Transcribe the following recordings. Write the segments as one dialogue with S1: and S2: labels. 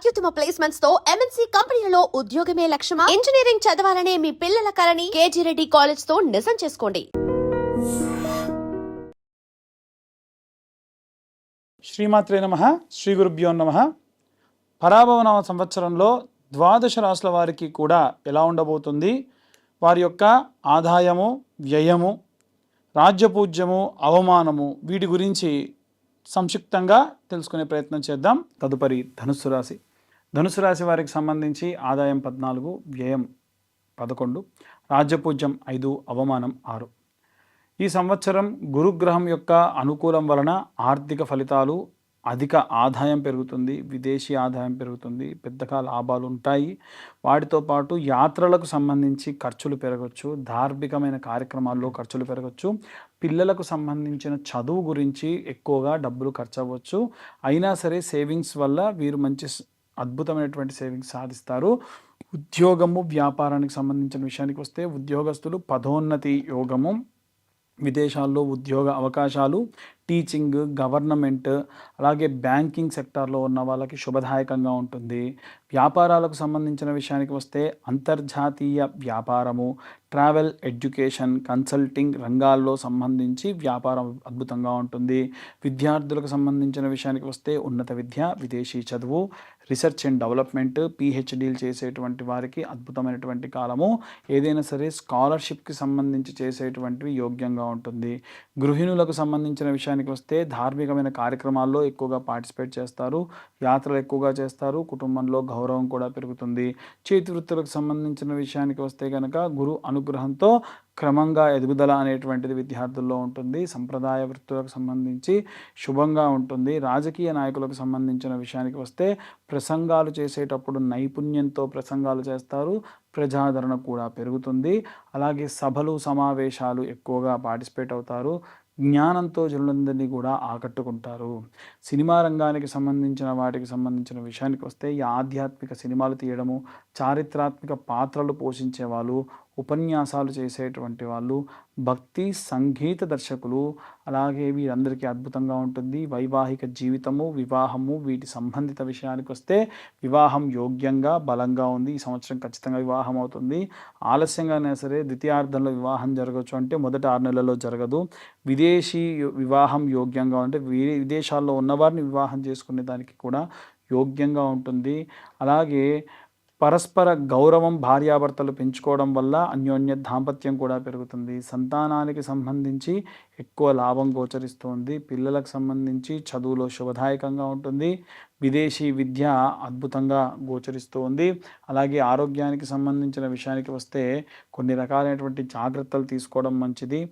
S1: అత్యుత్తమ ప్లేస్మెంట్స్ తో ఎంఎన్సీ కంపెనీలలో ఉద్యోగమే లక్ష్యమా? ఇంజనీరింగ్ చదవాలనే మీ పిల్లల కలని కేజీ రెడ్డి కాలేజ్ తో నిజం చేసుకోండి.
S2: శ్రీమాత్రే నమః. శ్రీ గురుభ్యో నమః. పరాభవనామ సంవత్సరంలో ద్వాదశ రాశుల వారికి కూడా ఎలా ఉండబోతుంది, వారి యొక్క ఆదాయము, వ్యయము, రాజ్యపూజ్యము, అవమానము, వీటి గురించి సంక్షిప్తంగా తెలుసుకునే ప్రయత్నం చేద్దాం. తదుపరి ధనుస్సు రాశి. ధనుస్సు రాశి వారికి సంబంధించి ఆదాయం 14, వ్యయం 11, రాజ్యపూజ్యం 5, అవమానం 6. ఈ సంవత్సరం గురుగ్రహం యొక్క అనుకూలం వలన ఆర్థిక ఫలితాలు, అధిక ఆదాయం పెరుగుతుంది, విదేశీ ఆదాయం పెరుగుతుంది, పెద్దగా లాభాలు ఉంటాయి. వాటితో పాటు యాత్రలకు సంబంధించి ఖర్చులు పెరగచ్చు, ధార్మికమైన కార్యక్రమాల్లో ఖర్చులు పెరగచ్చు, పిల్లలకు సంబంధించిన చదువు గురించి ఎక్కువగా డబ్బులు ఖర్చు అవ్వచ్చు. అయినా సరే సేవింగ్స్ వల్ల వీరు మంచి అద్భుతమైనటువంటి సేవింగ్స్ సాధిస్తారు. ఉద్యోగము, వ్యాపారానికి సంబంధించిన విషయానికి వస్తే ఉద్యోగస్తులు పదోన్నతి యోగము, విదేశాల్లో ఉద్యోగ అవకాశాలు, టీచింగ్, గవర్నమెంట్, అలాగే బ్యాంకింగ్ సెక్టార్లో ఉన్న వాళ్ళకి శుభదాయకంగా ఉంటుంది. వ్యాపారాలకు సంబంధించిన విషయానికి వస్తే అంతర్జాతీయ వ్యాపారము, ట్రావెల్, ఎడ్యుకేషన్, కన్సల్టింగ్ రంగాల్లో సంబంధించి వ్యాపారం అద్భుతంగా ఉంటుంది. విద్యార్థులకు సంబంధించిన విషయానికి వస్తే ఉన్నత విద్య, విదేశీ చదువు, రీసెర్చ్ అండ్ డెవలప్మెంట్, పిహెచ్డీలు చేసేటువంటి వారికి అద్భుతమైనటువంటి కాలము. ఏదైనా సరే స్కాలర్షిప్కి సంబంధించి చేసేటువంటివి యోగ్యంగా ఉంటుంది. గృహిణులకు సంబంధించిన విషయానికి వస్తే ధార్మికమైన కార్యక్రమాల్లో ఎక్కువగా పార్టిసిపేట్ చేస్తారు, యాత్రలు ఎక్కువగా చేస్తారు, కుటుంబంలో గౌరవం కూడా పెరుగుతుంది. చేతి వృత్తులకు సంబంధించిన విషయానికి వస్తే కనుక గురు అనుగ్రహంతో క్రమంగా ఎదుగుదల అనేటువంటిది విద్యార్థుల్లో ఉంటుంది. సంప్రదాయ వృత్తులకు సంబంధించి శుభంగా ఉంటుంది. రాజకీయ నాయకులకు సంబంధించిన విషయానికి వస్తే ప్రసంగాలు చేసేటప్పుడు నైపుణ్యంతో ప్రసంగాలు చేస్తారు, ప్రజాదరణ కూడా పెరుగుతుంది. అలాగే సభలు, సమావేశాలు ఎక్కువగా పార్టిసిపేట్ అవుతారు, జ్ఞానంతో జనులందరినీ కూడా ఆకట్టుకుంటారు. సినిమా రంగానికి సంబంధించిన వాటికి సంబంధించిన విషయానికి వస్తే ఈ ఆధ్యాత్మిక సినిమాలు తీయడము, చారిత్రాత్మక పాత్రలు పోషించే వాళ్ళు, ఉపన్యాసాలు చేసేటువంటి వాళ్ళు, భక్తి సంగీత దర్శకులు, అలాగే వీరందరికీ అద్భుతంగా ఉంటుంది. వైవాహిక జీవితము, వివాహము, వీటి సంబంధిత విషయానికి వస్తే వివాహం యోగ్యంగా బలంగా ఉంది. ఈ సంవత్సరం ఖచ్చితంగా వివాహం అవుతుంది. ఆలస్యంగానే సరే ద్వితీయార్థంలో వివాహం జరగవచ్చు, అంటే మొదటి 6 నెలల్లో జరగదు. విదేశీ వివాహం యోగ్యంగా ఉంటే విదేశాల్లో ఉన్నవారిని వివాహం చేసుకునే దానికి కూడా యోగ్యంగా ఉంటుంది. అలాగే పరస్పర గౌరవం, భార్యాభర్తలు పెంచుకోవడం వల్ల అన్యోన్య దాంపత్యం కూడా పెరుగుతుంది. సంతానానికి సంబంధించి ఎక్కువ లాభం గోచరిస్తుంది. పిల్లలకు సంబంధించి చదువులో శుభదాయకంగా ఉంటుంది. విదేశీ విద్య అద్భుతంగా గోచరిస్తుంది. అలాగే ఆరోగ్యానికి సంబంధించిన విషయానికి వస్తే కొన్ని రకాలైనటువంటి జాగ్రత్తలు తీసుకోవడం మంచిది.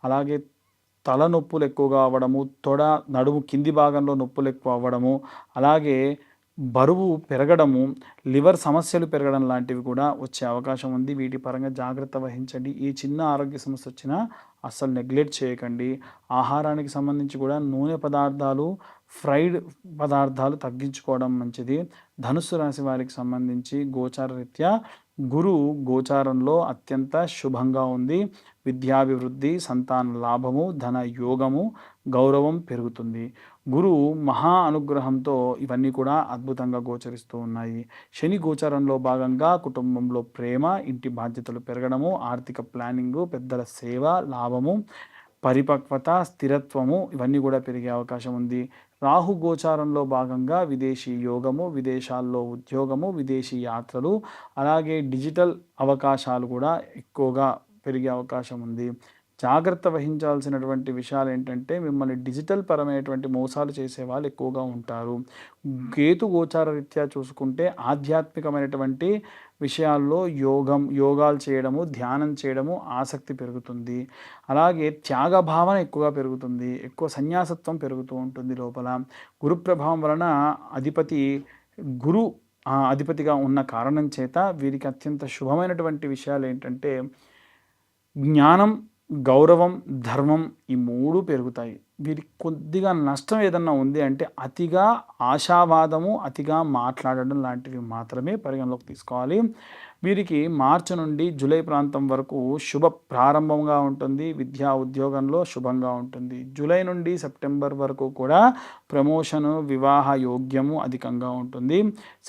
S2: అలాగే తలనొప్పులు ఎక్కువగా అవ్వడము, తొడ, నడుము కింది భాగంలో నొప్పులు ఎక్కువ అవ్వడము, అలాగే బరువు పెరగడము, లివర్ సమస్యలు పెరగడం లాంటివి కూడా వచ్చే అవకాశం ఉంది. వీటి పరంగా జాగ్రత్త వహించండి. ఈ చిన్న ఆరోగ్య సమస్య వచ్చినా అస్సలు నెగ్లెక్ట్ చేయకండి. ఆహారానికి సంబంధించి కూడా నూనె పదార్థాలు, ఫ్రైడ్ పదార్థాలు తగ్గించుకోవడం మంచిది. ధనుస్సు రాశి వారికి సంబంధించి గోచార రీత్యా గురు గోచారంలో అత్యంత శుభంగా ఉంది. విద్యాభివృద్ధి, సంతాన లాభము, ధన యోగము, గౌరవం పెరుగుతుంది. గురువు మహా అనుగ్రహంతో ఇవన్నీ కూడా అద్భుతంగా గోచరిస్తూ ఉన్నాయి. శని గోచారంలో భాగంగా కుటుంబంలో ప్రేమ, ఇంటి బాధ్యతలు పెరగడము, ఆర్థిక ప్లానింగు, పెద్దల సేవ, లాభము, పరిపక్వత, స్థిరత్వము, ఇవన్నీ కూడా పెరిగే అవకాశం ఉంది. రాహు గోచారంలో భాగంగా విదేశీ యోగము, విదేశాల్లో ఉద్యోగము, విదేశీ యాత్రలు, అలాగే డిజిటల్ అవకాశాలు కూడా ఎక్కువగా పెరిగే అవకాశం ఉంది. జాగ్రత్త వహించాల్సినటువంటి విషయాలు ఏంటంటే మిమ్మల్ని డిజిటల్ పరమైనటువంటి మోసాలు చేసే వాళ్ళు ఎక్కువగా ఉంటారు. కేతు గోచార రీత్యా చూసుకుంటే ఆధ్యాత్మికమైనటువంటి విషయాల్లో యోగాలు చేయడము, ధ్యానం చేయడము ఆసక్తి పెరుగుతుంది. అలాగే త్యాగ భావన ఎక్కువగా పెరుగుతుంది, ఎక్కువ సన్యాసత్వం పెరుగుతూ ఉంటుంది లోపల. గురు ప్రభావం వలన అధిపతిగా ఉన్న కారణం చేత వీరికి అత్యంత శుభమైనటువంటి విషయాలు ఏంటంటే జ్ఞానం, గౌరవం, ధర్మం, ఈ 3 పెరుగుతాయి. వీరికి కొద్దిగా నష్టం ఏదన్నా ఉంది అంటే అతిగా ఆశావాదము, అతిగా మాట్లాడడం లాంటివి మాత్రమే పరిగణలోకి తీసుకోవాలి. వీరికి మార్చి నుండి జూలై ప్రాంతం వరకు శుభ ప్రారంభంగా ఉంటుంది. విద్యా, ఉద్యోగంలో శుభంగా ఉంటుంది. జూలై నుండి సెప్టెంబర్ వరకు కూడా ప్రమోషను, వివాహ యోగ్యము అధికంగా ఉంటుంది.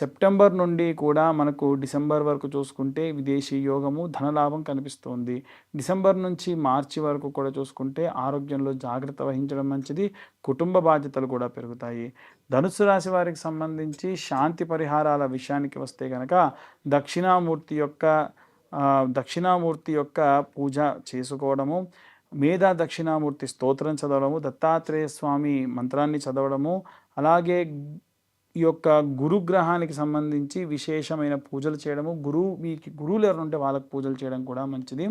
S2: సెప్టెంబర్ నుండి కూడా మనకు డిసెంబర్ వరకు చూసుకుంటే విదేశీ యోగము, ధనలాభం కనిపిస్తుంది. డిసెంబర్ నుంచి మార్చి వరకు కూడా చూసుకుంటే ఆరోగ్యంలో జాగ్రత్త వహించడం మంచిది. కుటుంబ బాధ్యతలు కూడా పెరుగుతాయి. ధనుస్సు రాశి వారికి సంబంధించి శాంతి పరిహారాల విషయానికి వస్తే కనుక దక్షిణామూర్తి యొక్క పూజ చేసుకోవడము, మేధా దక్షిణామూర్తి స్తోత్రం చదవడము, దత్తాత్రేయ స్వామి మంత్రాన్ని చదవడము, అలాగే ఈ యొక్క గురుగ్రహానికి సంబంధించి విశేషమైన పూజలు చేయడము, మీకు గురువులు ఎవరు ఉంటే వాళ్ళకు పూజలు చేయడం కూడా మంచిది.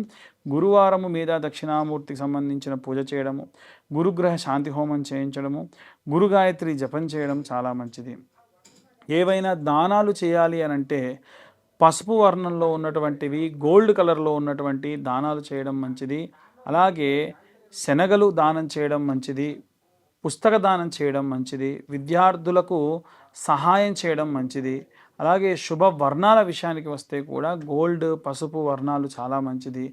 S2: గురువారము మీద దక్షిణామూర్తికి సంబంధించిన పూజ చేయడము, గురుగ్రహ శాంతి హోమం చేయించడము, గురు గాయత్రి జపం చేయడం చాలా మంచిది. ఏవైనా దానాలు చేయాలి అని అంటే పసుపు వర్ణంలో ఉన్నటువంటివి, గోల్డ్ కలర్లో ఉన్నటువంటి దానాలు చేయడం మంచిది. అలాగే శనగలు దానం చేయడం మంచిది. పుస్తక దానం చేయడం మంచిది. విద్యార్థులకు సహాయం చేయడం మంచిది. అలాగే శుభ వర్ణాల విషయానికి వస్తే కూడా గోల్డ్, పసుపు వర్ణాలు చాలా మంచిది.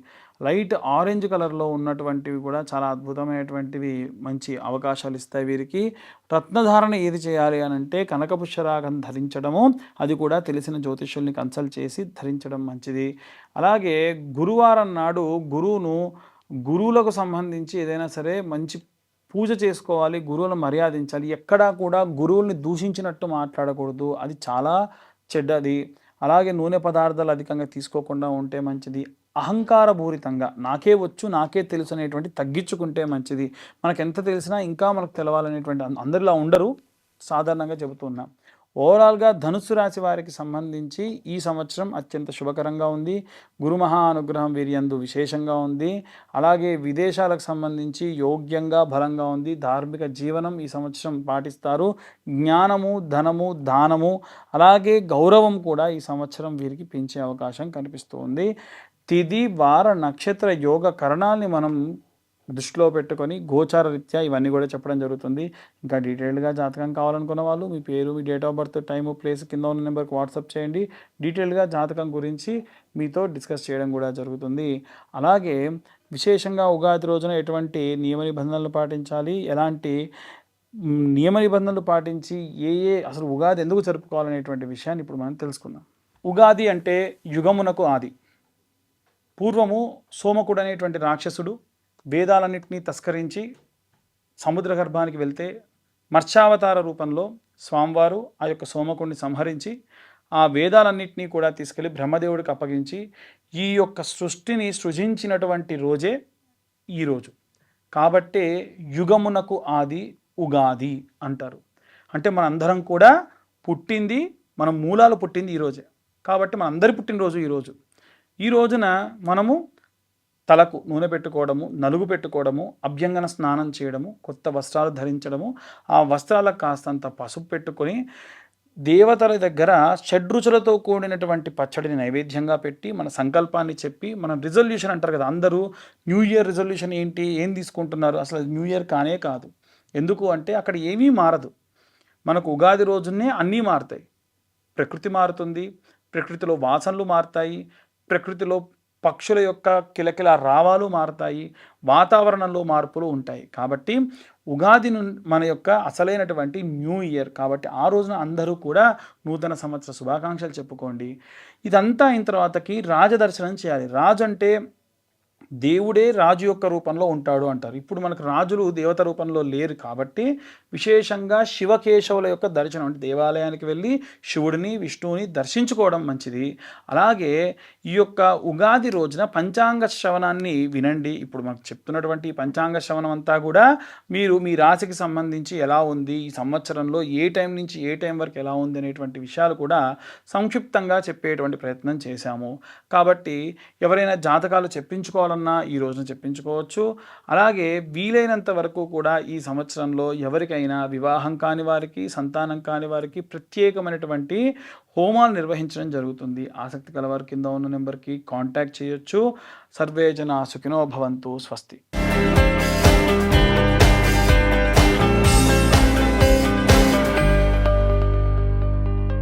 S2: లైట్ ఆరెంజ్ కలర్లో ఉన్నటువంటివి కూడా చాలా అద్భుతమైనటువంటివి, మంచి అవకాశాలు ఇస్తాయి వీరికి. రత్నధారణ ఏది చేయాలి అని అంటే కనకపుష్యరాగం ధరించడము, అది కూడా తెలిసిన జ్యోతిష్యుల్ని కన్సల్ట్ చేసి ధరించడం మంచిది. అలాగే గురువారం నాడు గురువులకు సంబంధించి ఏదైనా సరే మంచి పూజ చేసుకోవాలి, గురువులను మర్యాదించాలి. ఎక్కడా కూడా గురువుల్ని దూషించినట్టు మాట్లాడకూడదు, అది చాలా చెడ్డది. అలాగే నూనె పదార్థాలు అధికంగా తీసుకోకుండా ఉంటే మంచిది. అహంకారపూరితంగా నాకే వచ్చు, నాకే తెలుసు అనేటువంటి తగ్గించుకుంటే మంచిది. మనకు ఎంత తెలిసినా ఇంకా మనకు తెలవాలనేటువంటి అందరిలా ఉండరు, సాధారణంగా చెబుతున్నాం. ఓవరాల్గా ధనుస్సు రాశి వారికి సంబంధించి ఈ సంవత్సరం అత్యంత శుభకరంగా ఉంది. గురు మహా అనుగ్రహం వీరియందు విశేషంగా ఉంది. అలాగే విదేశాలకు సంబంధించి యోగ్యంగా బలంగా ఉంది. ధార్మిక జీవనం ఈ సంవత్సరం పాటిస్తారు. జ్ఞానము, ధనము, దానము, అలాగే గౌరవం కూడా ఈ సంవత్సరం వీరికి పెంచే అవకాశం కనిపిస్తుంది. తిథి, వార, నక్షత్ర యోగ కరణాల్ని మనం దృష్టిలో పెట్టుకొని గోచార రీత్యా ఇవన్నీ కూడా చెప్పడం జరుగుతుంది. ఇంకా డీటెయిల్డ్గా జాతకం కావాలనుకున్న వాళ్ళు మీ పేరు, మీ date of birth, time, place కింద ఉన్న నెంబర్కి వాట్సాప్ చేయండి. డీటెయిల్డ్గా జాతకం గురించి మీతో డిస్కస్ చేయడం కూడా జరుగుతుంది. అలాగే విశేషంగా ఉగాది రోజున ఎటువంటి నియమ నిబంధనలు పాటించాలి, ఎలాంటి నియమ నిబంధనలు పాటించి అసలు ఉగాది ఎందుకు జరుపుకోవాలనేటువంటి విషయాన్ని ఇప్పుడు మనం తెలుసుకుందాం. ఉగాది అంటే యుగమునకు ఆది. పూర్వము సోమకుడు అనేటువంటి రాక్షసుడు వేదాలన్నింటినీ తస్కరించి సముద్ర గర్భానికి వెళ్తే మత్స్యావతార రూపంలో స్వామివారు ఆ యొక్క సోమకుడిని సంహరించి ఆ వేదాలన్నింటినీ కూడా తీసుకెళ్ళి బ్రహ్మదేవుడికి అప్పగించి ఈ యొక్క సృష్టిని సృజించినటువంటి రోజే ఈరోజు. కాబట్టే యుగమునకు ఆది ఉగాది అంటారు. అంటే మనందరం కూడా పుట్టింది, మన మూలాలు పుట్టింది ఈరోజే. కాబట్టి మనందరి పుట్టినరోజు ఈరోజు. ఈ రోజున మనము తలకు నూనె పెట్టుకోవడము, నలుగు పెట్టుకోవడము, అభ్యంగన స్నానం చేయడము, కొత్త వస్త్రాలు ధరించడము, ఆ వస్త్రాలకు కాస్తంత పసుపు పెట్టుకొని దేవతల దగ్గర షడ్రుచులతో కూడినటువంటి పచ్చడిని నైవేద్యంగా పెట్టి మన సంకల్పాన్ని చెప్పి, మన రిజల్యూషన్ అంటారు కదా, అందరూ న్యూ ఇయర్ రిజల్యూషన్ ఏంటి, ఏం తీసుకుంటున్నారు, అసలు న్యూ ఇయర్ కానే కాదు. ఎందుకు అంటే అక్కడ ఏమీ మారదు. మనకు ఉగాది రోజునే అన్నీ మారుతాయి. ప్రకృతి మారుతుంది, ప్రకృతిలో వాసనలు మారుతాయి, ప్రకృతిలో పక్షుల యొక్క కిలకిల రావాలు మారుతాయి, వాతావరణంలో మార్పులు ఉంటాయి. కాబట్టి ఉగాది మన యొక్క అసలైనటువంటి న్యూ ఇయర్. కాబట్టి ఆ రోజున అందరూ కూడా నూతన సంవత్సర శుభాకాంక్షలు చెప్పుకోండి. ఇదంతా అయిన తర్వాతకి రాజదర్శనం చేయాలి. రాజు అంటే దేవుడే రాజు యొక్క రూపంలో ఉంటాడు అంటారు. ఇప్పుడు మనకు రాజులు దేవత రూపంలో లేరు కాబట్టి విశేషంగా శివకేశవుల యొక్క దర్శనం, అంటే దేవాలయానికి వెళ్ళి శివుడిని, విష్ణువుని దర్శించుకోవడం మంచిది. అలాగే ఈ యొక్క ఉగాది రోజున పంచాంగ శ్రవణాన్ని వినండి. ఇప్పుడు మనకు చెప్తున్నటువంటి పంచాంగ శ్రవణం అంతా కూడా మీరు మీ రాశికి సంబంధించి ఎలా ఉంది, ఈ సంవత్సరంలో ఏ టైం నుంచి ఏ టైం వరకు ఎలా ఉంది అనేటువంటి విషయాలు కూడా సంక్షిప్తంగా చెప్పేటువంటి ప్రయత్నం చేశాము. కాబట్టి ఎవరైనా జాతకాలు చెప్పించుకోవాలన్నా ఈ రోజున చెప్పించుకోవచ్చు. అలాగే వీలైనంత వరకు కూడా ఈ సంవత్సరంలో ఎవరికైనా వివాహం కాని వారికి, సంతానం కాని వారికి ప్రత్యేకమైనటువంటి హోమాలు నిర్వహించడం జరుగుతుంది. ఆసక్తి కలవారి కింద ఉన్న నెంబర్కి కాంటాక్ట్ చేయొచ్చు. సర్వే జనా సుఖినో భవంతు. స్వస్తి.